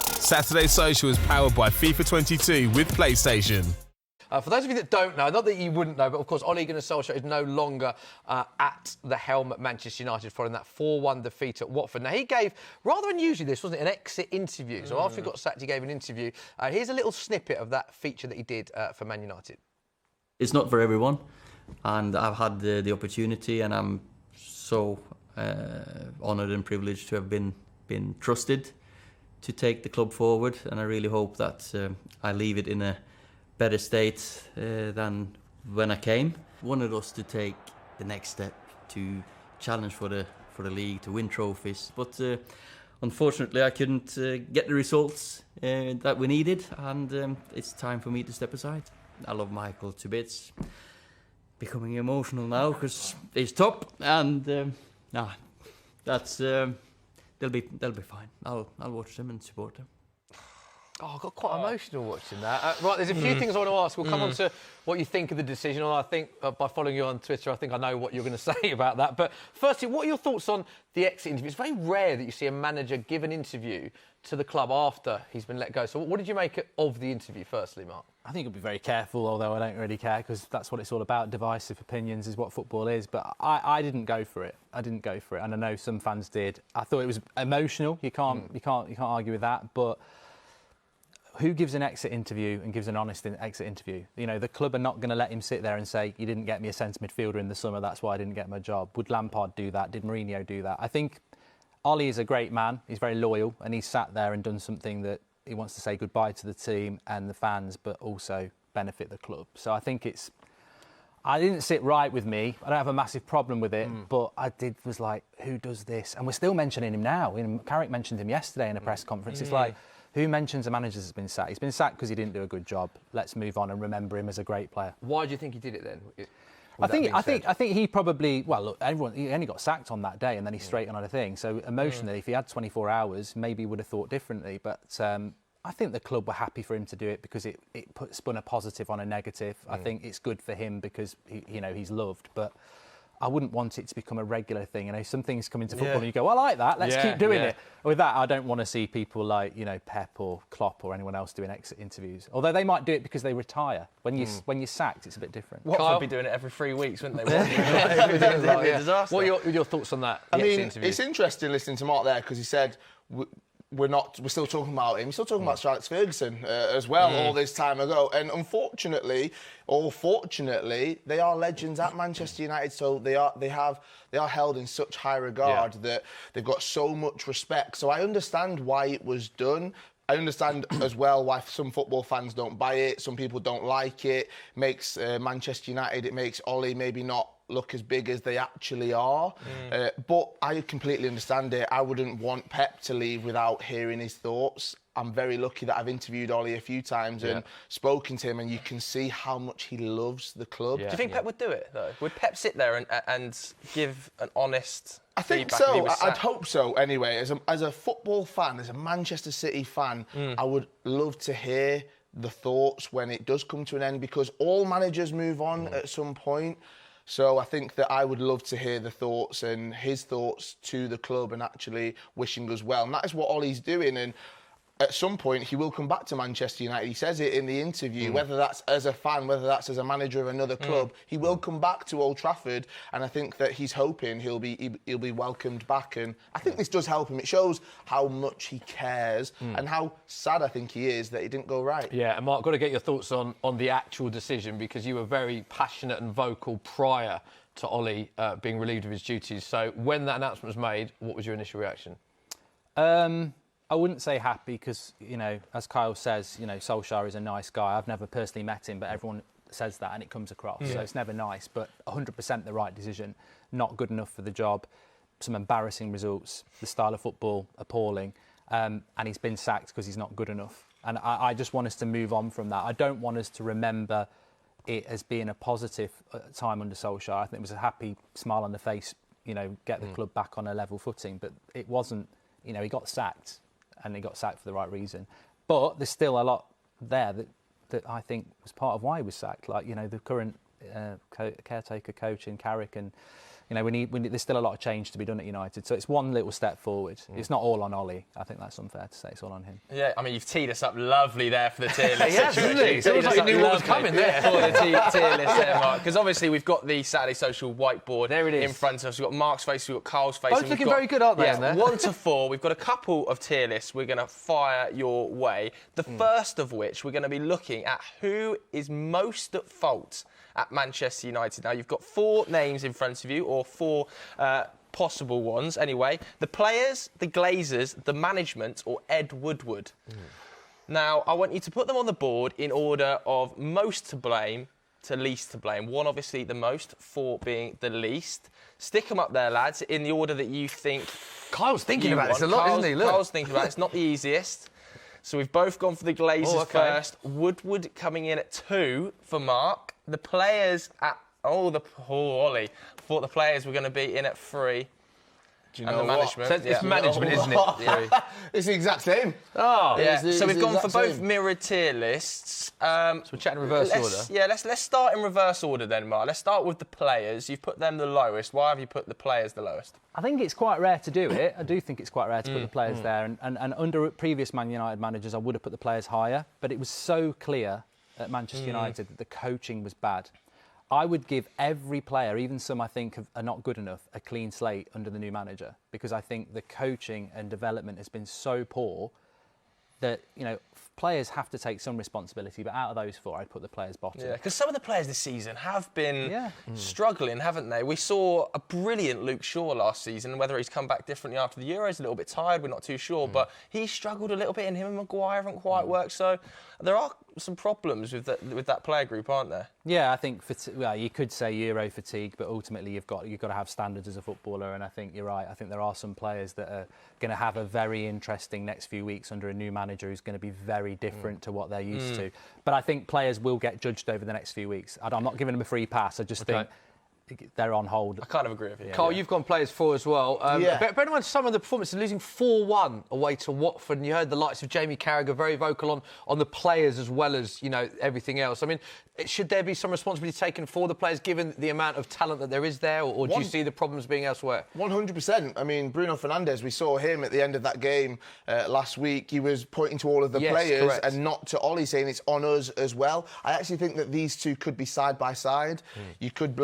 Saturday Social is powered by FIFA 22 with PlayStation. For those of you that don't know, not that you wouldn't know, but of course Ole Gunnar Solksjaer is no longer at the helm at Manchester United following that 4-1 defeat at Watford. Now, he gave, rather unusually this, wasn't it, an exit interview. So after he got sacked, he gave an interview. Here's a little snippet of that feature that he did for Man United. It's not for everyone, and I've had the opportunity, and I'm so honoured and privileged to have been trusted to take the club forward, and I really hope that I leave it in a better state than when I came. Wanted us to take the next step to challenge for the league, to win trophies, but unfortunately I couldn't get the results that we needed, and it's time for me to step aside. I love Michael to bits. Becoming emotional now because he's top, and that's they'll be fine. I'll watch them and support them. Oh, I got quite emotional watching that. Right, there's a few things I want to ask. We'll come on to what you think of the decision. I think by following you on Twitter, I think I know what you're going to say about that. But firstly, what are your thoughts on the exit interview? It's very rare that you see a manager give an interview to the club after he's been let go. So what did you make of the interview, firstly, Mark? I think you'll be very careful, although I don't really care, because that's what it's all about. Divisive opinions is what football is. But I didn't go for it. And I know some fans did. I thought it was emotional. You can't argue with that. But who gives an exit interview and gives an honest exit interview? You know, the club are not going to let him sit there and say, you didn't get me a centre midfielder in the summer, that's why I didn't get my job. Would Lampard do that? Did Mourinho do that? I think Ole is a great man. He's very loyal, and he's sat there and done something that he wants to say goodbye to the team and the fans, but also benefit the club. So I think I didn't sit right with me. I don't have a massive problem with it, but was like, who does this? And we're still mentioning him now. Carrick mentioned him yesterday in a press conference. It's like, who mentions a manager that's been sacked? He's been sacked because he didn't do a good job. Let's move on and remember him as a great player. Why do you think he did it then? I think he probably, well, look, he only got sacked on that day and then he's straight on other thing. So emotionally, if he had 24 hours, maybe he would have thought differently. But I think the club were happy for him to do it because it spun a positive on a negative. I think it's good for him because he's loved, but I wouldn't want it to become a regular thing. You know, some things come into football and you go, I like that, let's keep doing it. With that, I don't want to see people like, Pep or Klopp or anyone else doing exit interviews. Although they might do it because they retire. When you're sacked, it's a bit different. Watford would be doing it every 3 weeks, wouldn't they? What are your thoughts on that? It's interesting listening to Mark there because he said we're still talking about him. We're still talking about Sir Alex Ferguson as well all this time ago. And unfortunately, or fortunately, they are legends at Manchester United. So they are held in such high regard that they've got so much respect. So I understand why it was done. I understand as well why some football fans don't buy it. Some people don't like it. Makes Manchester United, it makes Ole maybe not look as big as they actually are. But I completely understand it. I wouldn't want Pep to leave without hearing his thoughts. I'm very lucky that I've interviewed Ole a few times and spoken to him, and you can see how much he loves the club. Do you think Pep would do it, though? Would Pep sit there and give an honest I think feedback so. I'd hope so, anyway. As a football fan, as a Manchester City fan, I would love to hear the thoughts when it does come to an end, because all managers move on at some point. So I think that I would love to hear the thoughts and his thoughts to the club and actually wishing us well. And that is what Ole's doing. And at some point, he will come back to Manchester United. He says it in the interview, whether that's as a fan, whether that's as a manager of another club, he will come back to Old Trafford. And I think that he's hoping he'll be welcomed back. And I think this does help him. It shows how much he cares and how sad I think he is that it didn't go right. Yeah, and Mark, got to get your thoughts on the actual decision, because you were very passionate and vocal prior to Ole being relieved of his duties. So when that announcement was made, what was your initial reaction? I wouldn't say happy because, as Kyle says, Solskjaer is a nice guy. I've never personally met him, but everyone says that and it comes across. So it's never nice, but 100% the right decision. Not good enough for the job. Some embarrassing results. The style of football, appalling. And he's been sacked because he's not good enough. And I just want us to move on from that. I don't want us to remember it as being a positive time under Solskjaer. I think it was a happy smile on the face, get the club back on a level footing. But it wasn't, he got sacked. And he got sacked for the right reason. But there's still a lot there that I think was part of why he was sacked. Like, the current caretaker coach in Carrick and, you know, there's still a lot of change to be done at United. So it's one little step forward. It's not all on Ole. I think that's unfair to say. It's all on him. Yeah, I mean, you've teed us up lovely there for the tier list. Yeah, absolutely. It feels like you knew what was coming there. For the tier list there, Mark. Because obviously we've got the Saturday Social whiteboard there it is. in front of us. We've got Mark's face, we've got Carl's face. Both looking very good, aren't they? Yeah, 1 to 4. We've got a couple of tier lists we're going to fire your way. The first of which we're going to be looking at who is most at fault at Manchester United. Now, you've got 4 names in front of you, or 4 possible ones anyway. The players, the Glazers, the management, or Ed Woodward. Now, I want you to put them on the board in order of most to blame to least to blame. 1, obviously, the most, 4 being the least. Stick them up there, lads, in the order that you think. Kyle's thinking about this a lot, isn't he? Look. Kyle's thinking about it. It's not the easiest. So we've both gone for the Glazers first. Woodward coming in at 2 for Mark. The players at... Ollie. I thought the players were going to be in at 3. Do you know the management. So it's management, isn't it? Yeah. It's the exact same. Oh. Yeah. It's So we've the gone for exact both same. mirrored tier lists. So we're chatting reverse order. Yeah, let's start in reverse order then, Mark. Let's start with the players. You've put them the lowest. Why have you put the players the lowest? I think it's quite rare to do it. I do think it's quite rare to put the players there. And under previous Man United managers, I would have put the players higher. But it was so clear at Manchester United that the coaching was bad. I would give every player, even some I think are not good enough, a clean slate under the new manager, because I think the coaching and development has been so poor that, you know, players have to take some responsibility. But out of those 4, I'd put the players bottom. Yeah, because some of the players this season have been struggling, haven't they? We saw a brilliant Luke Shaw last season. Whether he's come back differently after the Euros, a little bit tired, we're not too sure. But he struggled a little bit, and him and Maguire haven't quite worked. So there are some problems with that player group, aren't there? Yeah, I think you could say Euro fatigue, but ultimately you've got to have standards as a footballer, and I think you're right. I think there are some players that are going to have a very interesting next few weeks under a new manager who's going to be very different to what they're used to. But I think players will get judged over the next few weeks. I'm not giving them a free pass. I just think they're on hold. I kind of agree with you. Carl, you've gone players 4 as well. Bear in mind some of the performances, losing 4-1 away to Watford, and you heard the likes of Jamie Carragher very vocal on the players as well as, you know, everything else. I mean, should there be some responsibility taken for the players given the amount of talent that there is there, or do you see the problems being elsewhere? 100%. I mean, Bruno Fernandes, we saw him at the end of that game last week. He was pointing to all of the players and not to Ole, saying it's on us as well. I actually think that these two could be side by side. You could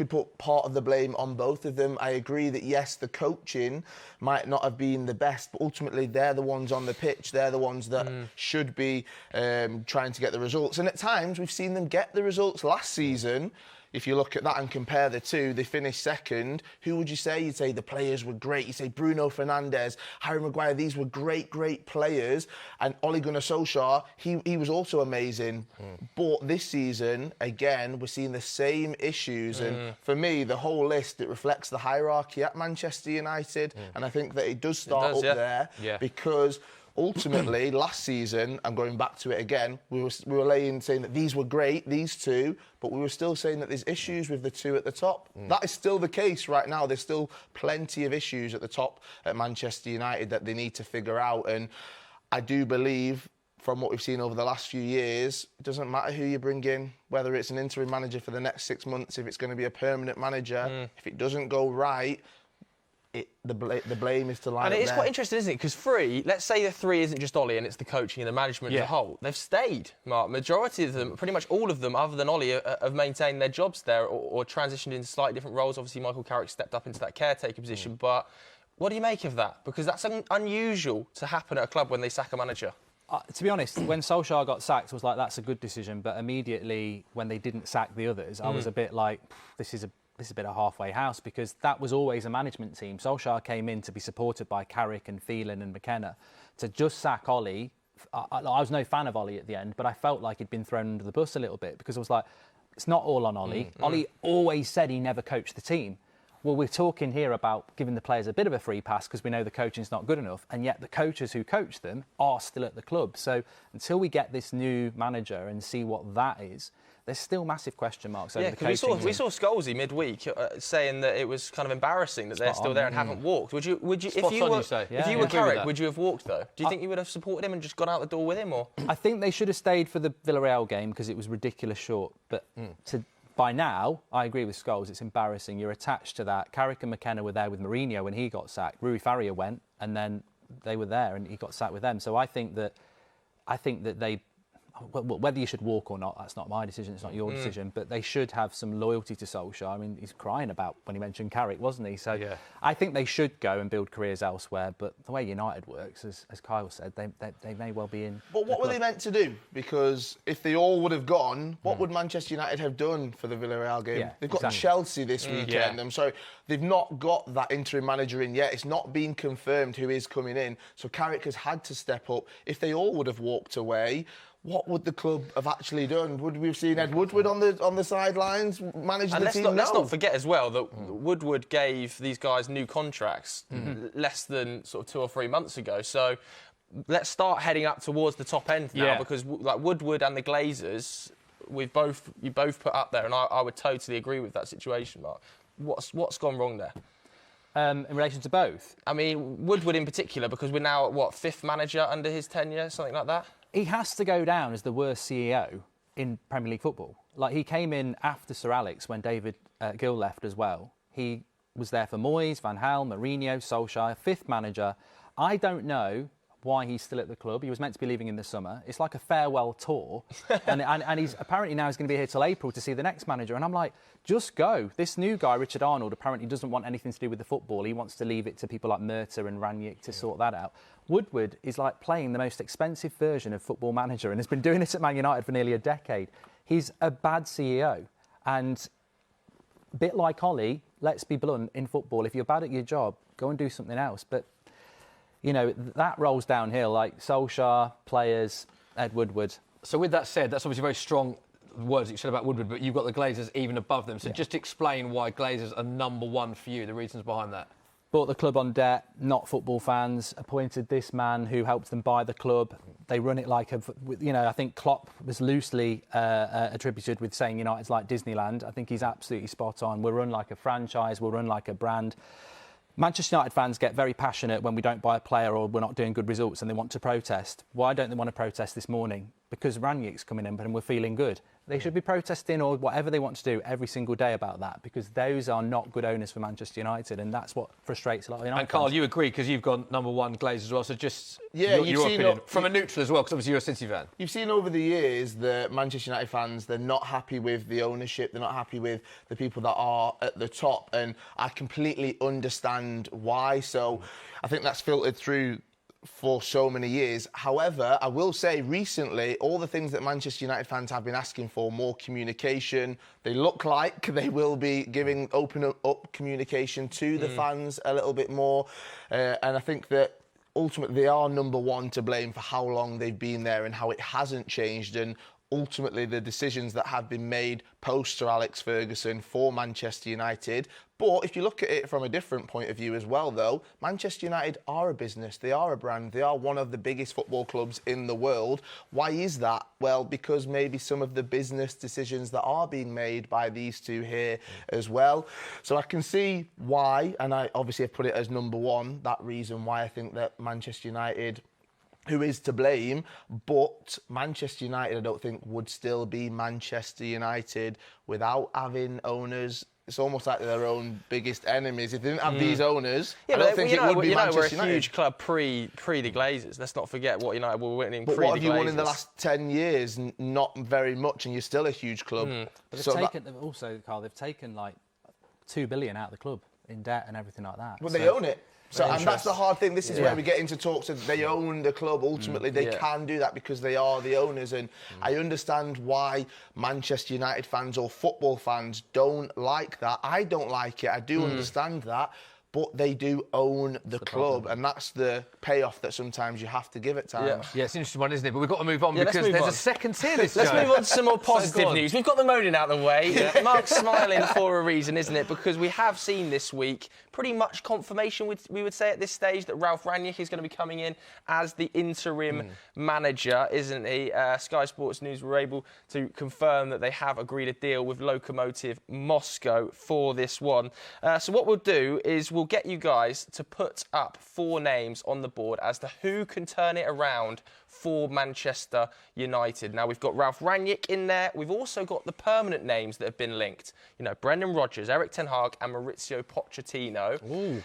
put part of the blame on both of them. I agree that, yes, the coaching might not have been the best, but ultimately they're the ones on the pitch. They're the ones that should be trying to get the results. And at times, we've seen them get the results. Last season, if you look at that and compare the two, they finished second. Who would you say? You'd say the players were great. You'd say Bruno Fernandes, Harry Maguire, these were great players. And Ole Gunnar Solskjaer, he was also amazing. But this season, again, we're seeing the same issues. And for me, the whole list, it reflects the hierarchy at Manchester United. And I think that it does start there because... ultimately, last season, I'm going back to it again, we were saying that these were great, these two, but we were still saying that there's issues with the 2 at the top. That is still the case right now. There's still plenty of issues at the top at Manchester United that they need to figure out. And I do believe, from what we've seen over the last few years, it doesn't matter who you bring in, whether it's an interim manager for the next 6 months, if it's going to be a permanent manager, if it doesn't go right, the blame is to line up there. And it is quite interesting, isn't it? Because 3, let's say the 3 isn't just Ole and it's the coaching and the management as a whole. They've stayed, Mark. Majority of them, pretty much all of them, other than Ole, have maintained their jobs there or transitioned into slightly different roles. Obviously, Michael Carrick stepped up into that caretaker position. But what do you make of that? Because that's unusual to happen at a club when they sack a manager. To be honest, when Solskjaer got sacked, I was like, that's a good decision. But immediately, when they didn't sack the others, I was a bit like, this is a bit of halfway house, because that was always a management team. Solskjaer came in to be supported by Carrick and Phelan and McKenna. To just sack Ole, I was no fan of Ole at the end, but I felt like he'd been thrown under the bus a little bit, because I was like, it's not all on Ole. Ole always said he never coached the team. Well, we're talking here about giving the players a bit of a free pass because we know the coaching's not good enough, and yet the coaches who coach them are still at the club. So until we get this new manager and see what that is, there's still massive question marks over the coaching. We saw Scholesy midweek saying that it was kind of embarrassing that they're still there and haven't walked. Would you if you were Carrick, would you have walked though? Do you think you would have supported him and just gone out the door with him, or? I think they should have stayed for the Villarreal game because it was ridiculous short, but by now, I agree with Scholes, it's embarrassing. You're attached to that. Carrick and McKenna were there with Mourinho when he got sacked. Rui Faria went, and then they were there, and he got sacked with them. So I think that they, whether you should walk or not, that's not my decision, it's not your decision, but they should have some loyalty to Solskjaer. I mean, he's crying about when he mentioned Carrick, wasn't he? So yeah. I think they should go and build careers elsewhere, but the way United works, as Kyle said, they may well be in. But what were they meant to do? Because if they all would have gone, what would Manchester United have done for the Villarreal game? Yeah, They've got Chelsea this weekend. I'm sorry, they've not got that interim manager in yet. It's not been confirmed who is coming in. So Carrick has had to step up. If they all would have walked away, what would the club have actually done? Would we have seen Ed Woodward on the sidelines manage the team? Let's not forget as well that Woodward gave these guys new contracts less than sort of 2 or 3 months ago. So let's start heading up towards the top end now, because like Woodward and the Glazers, you both put up there, and I would totally agree with that situation, Mark. What's gone wrong there? In relation to both? I mean, Woodward in particular, because we're now at, 5th manager under his tenure, something like that? He has to go down as the worst CEO in Premier League football. Like, he came in after Sir Alex when David Gill left as well. He was there for Moyes, Van Gaal, Mourinho, Solskjaer, 5th manager. I don't know why he's still at the club. He was meant to be leaving in the summer. It's like a farewell tour. and he's apparently now he's going to be here till April to see the next manager. And I'm like, just go. This new guy, Richard Arnold, apparently doesn't want anything to do with the football. He wants to leave it to people like Murta and Ranić to sort that out. Woodward is like playing the most expensive version of Football Manager and has been doing it at Man United for nearly a decade. He's a bad CEO. And a bit like Ollie, let's be blunt, in football, if you're bad at your job, go and do something else. But you know, that rolls downhill, like Solskjaer, players, Ed Woodward. So with that said, that's obviously very strong words that you said about Woodward, but you've got the Glazers even above them. So just explain why Glazers are number one for you, the reasons behind that. Bought the club on debt, not football fans, appointed this man who helped them buy the club. They run it like I think Klopp was loosely attributed with saying United's like Disneyland. I think he's absolutely spot on. We're run like a franchise, we're run like a brand. Manchester United fans get very passionate when we don't buy a player or we're not doing good results and they want to protest. Why don't they want to protest this morning? Because Ranić's coming in and we're feeling good. They should be protesting or whatever they want to do every single day about that, because those are not good owners for Manchester United, and that's what frustrates a lot of United And Carl, fans. you agree because you've gone number one Glazers as well, so just your opinion. From a neutral as well, because obviously you're a City fan. You've seen over the years that Manchester United fans, they're not happy with the ownership, they're not happy with the people that are at the top, and I completely understand why. So I think that's filtered through for so many years. However, I will say recently, all the things that Manchester United fans have been asking for, more communication, they look like they will be giving open up communication to the fans a little bit more. And I think that ultimately they are number one to blame for how long they've been there and how it hasn't changed. And ultimately the decisions that have been made post Sir Alex Ferguson for Manchester United. But if you look at it from a different point of view as well, though, Manchester United are a business, they are a brand, they are one of the biggest football clubs in the world. Why is that? Well, because maybe some of the business decisions that are being made by these two here as well. So I can see why, and I obviously have put it as number one, that reason why I think that Manchester United, who is to blame, but Manchester United, I don't think, would still be Manchester United without having owners. It's almost like they're their own biggest enemies. If they didn't have these owners, I don't think it would be Manchester United. We're a huge club pre the Glazers. Let's not forget what United were winning pre the Glazers. But what have you won in the last 10 years? Not very much, and you're still a huge club. But they've taken like $2 billion out of the club in debt and everything like that. But they own it. So, and that's the hard thing. This is where we get into talks of they own the club. Ultimately, they can do that because they are the owners. And I understand why Manchester United fans or football fans don't like that. I don't like it. I do understand that. But they do own the club, and that's the payoff that sometimes you have to give at times. Yeah, it's an interesting one, isn't it? But we've got to move on because there's a second tier list. Let's move on to some more positive news. We've got the moaning out of the way. Mark's smiling for a reason, isn't it? Because we have seen this week pretty much confirmation, we would say at this stage, that Ralf Rangnick is going to be coming in as the interim manager, isn't he? Sky Sports News were able to confirm that they have agreed a deal with Lokomotiv Moscow for this one. So what we'll do is we'll will get you guys to put up 4 names on the board as to who can turn it around for Manchester United. Now, we've got Ralf Rangnick in there. We've also got the permanent names that have been linked. You know, Brendan Rodgers, Erik ten Hag and Mauricio Pochettino. Ooh.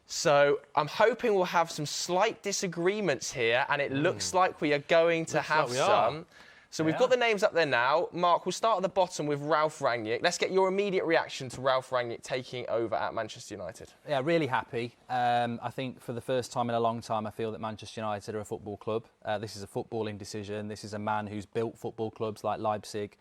So I'm hoping we'll have some slight disagreements here, and it looks like we are going to have some. So we've got the names up there now. Mark, we'll start at the bottom with Ralf Rangnick. Let's get your immediate reaction to Ralf Rangnick taking over at Manchester United. Yeah, really happy. I think for the first time in a long time, I feel that Manchester United are a football club. This is a footballing decision. This is a man who's built football clubs like Leipzig.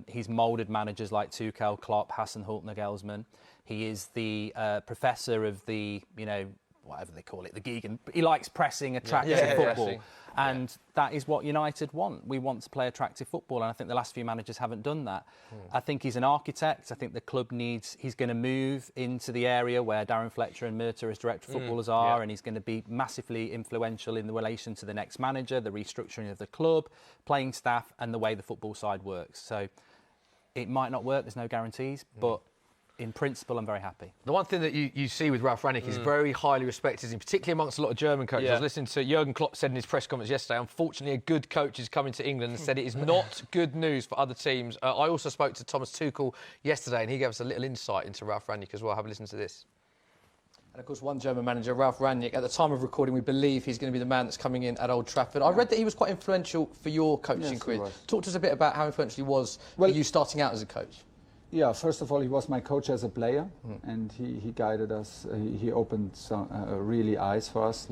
He's moulded managers like Tuchel, Klopp, Hasenhüttl, Nagelsmann. He is the professor of the, you know, whatever they call it, the Gegen. He likes pressing, attractive football. Pressing. And that is what United want. We want to play attractive football, and I think the last few managers haven't done that. I think he's an architect. I think the club he's going to move into the area where Darren Fletcher and Murta as director of footballers are, and he's going to be massively influential in the relation to the next manager, the restructuring of the club, playing staff, and the way the football side works. So it might not work, there's no guarantees, but in principle, I'm very happy. The one thing that you see with Ralf Rangnick is very highly respected, particularly amongst a lot of German coaches. I was listening to Jurgen Klopp said in his press conference yesterday, unfortunately, a good coach is coming to England, and said it is not good news for other teams. I also spoke to Thomas Tuchel yesterday, and he gave us a little insight into Ralf Rangnick as well. Have a listen to this. And of course, one German manager, Ralf Rangnick, at the time of recording, we believe he's going to be the man that's coming in at Old Trafford. I read that he was quite influential for your coaching career. Talk to us a bit about how influential he was for you starting out as a coach. Yeah, first of all, he was my coach as a player, and he guided us. He opened some really eyes for us,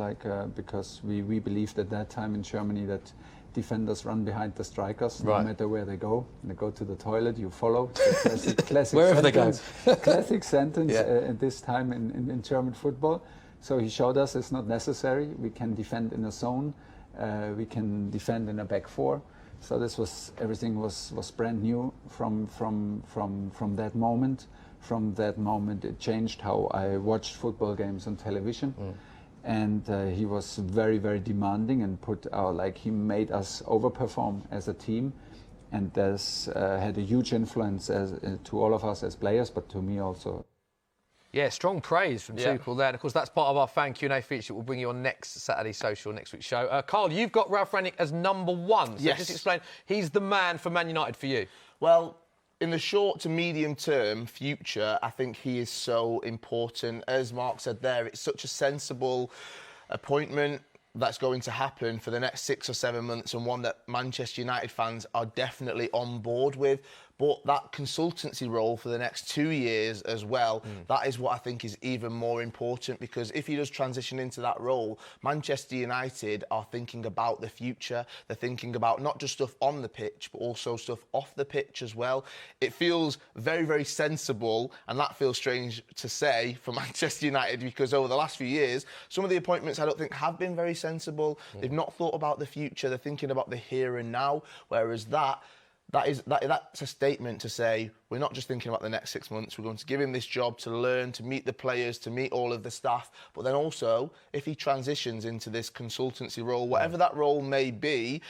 because we believed at that time in Germany that defenders run behind the strikers, no matter where they go. They go to the toilet, you follow. Classic wherever sentence, they go. Classic sentence at this time in German football. So he showed us it's not necessary. We can defend in a zone. We can defend in a back four. So everything was brand new from that moment. From that moment, it changed how I watched football games on television. And he was very, very demanding and he made us overperform as a team. And this had a huge influence to all of us as players, but to me also. Yeah, strong praise from Tuchel there. And of course, that's part of our fan Q&A feature. We'll bring you on next Saturday Social, next week's show. Carl, you've got Ralf Rangnick as number 1. So just explain, he's the man for Man United for you. Well, in the short to medium term future, I think he is so important. As Mark said there, it's such a sensible appointment that's going to happen for the next 6 or 7 months, and one that Manchester United fans are definitely on board with. But that consultancy role for the next 2 years as well, that is what I think is even more important, because if he does transition into that role, Manchester United are thinking about the future. They're thinking about not just stuff on the pitch, but also stuff off the pitch as well. It feels very, very sensible, and that feels strange to say for Manchester United, because over the last few years, some of the appointments I don't think have been very sensible. They've not thought about the future. They're thinking about the here and now, whereas that's a statement to say we're not just thinking about the next 6 months. We're going to give him this job to learn, to meet the players, to meet all of the staff. But then also, if he transitions into this consultancy role, whatever that role may be,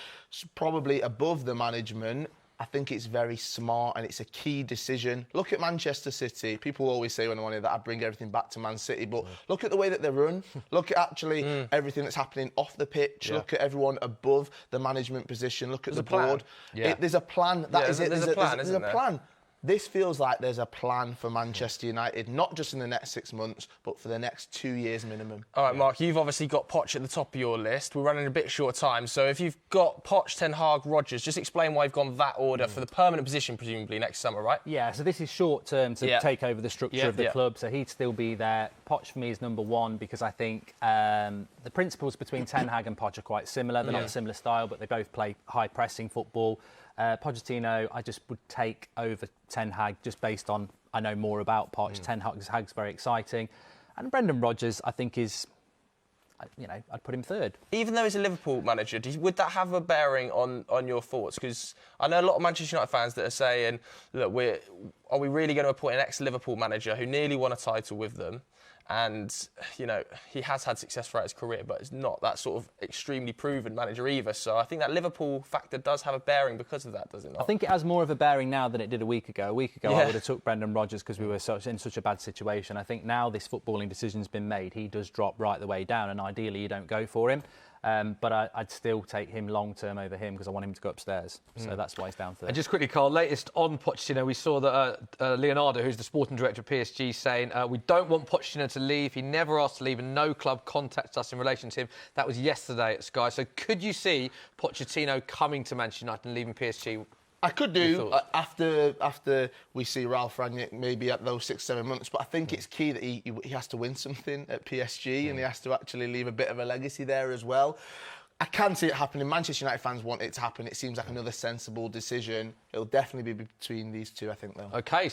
probably above the management, I think it's very smart and it's a key decision. Look at Manchester City. People always say when I'm on here that I bring everything back to Man City, but look at the way that they run. Look at actually everything that's happening off the pitch. Look at everyone above the management position. Look at the board. There's a plan. There's a plan. This feels like there's a plan for Manchester United, not just in the next 6 months, but for the next 2 years minimum. All right, Mark, you've obviously got Poch at the top of your list. We're running a bit short of time, so if you've got Poch, Ten Hag, Rodgers, just explain why you've gone that order for the permanent position, presumably, next summer, right? Yeah, so this is short term to take over the structure of the club, so he'd still be there. Poch for me is number 1 because I think the principles between Ten Hag and Poch are quite similar. They're not a similar style, but they both play high-pressing football. Pochettino, I just would take over Ten Hag just based on I know more about Poch. Ten Hag's very exciting. And Brendan Rodgers, I think, is, I'd put him 3rd. Even though he's a Liverpool manager, would that have a bearing on your thoughts? Because I know a lot of Manchester United fans that are saying, look, are we really going to appoint an ex-Liverpool manager who nearly won a title with them? And, you know, he has had success throughout his career, but it's not that sort of extremely proven manager either. So I think that Liverpool factor does have a bearing because of that, does it not? I think it has more of a bearing now than it did a week ago. A week ago, I would have took Brendan Rodgers because we were in such a bad situation. I think now this footballing decision's been made, he does drop right the way down, and ideally you don't go for him. But I'd still take him long term over him because I want him to go upstairs. So that's why he's down for that. And just quickly, Carl, latest on Pochettino, we saw that Leonardo, who's the sporting director of PSG, saying we don't want Pochettino to leave. He never asked to leave and no club contacts us in relation to him. That was yesterday at Sky. So could you see Pochettino coming to Manchester United and leaving PSG? I could do after we see Ralph Rangnick maybe at those 6-7 months, but I think it's key that he has to win something at PSG and he has to actually leave a bit of a legacy there as well. I can see it happening. Manchester United fans want it to happen. It seems like another sensible decision. It'll definitely be between these two, I think, though. OK.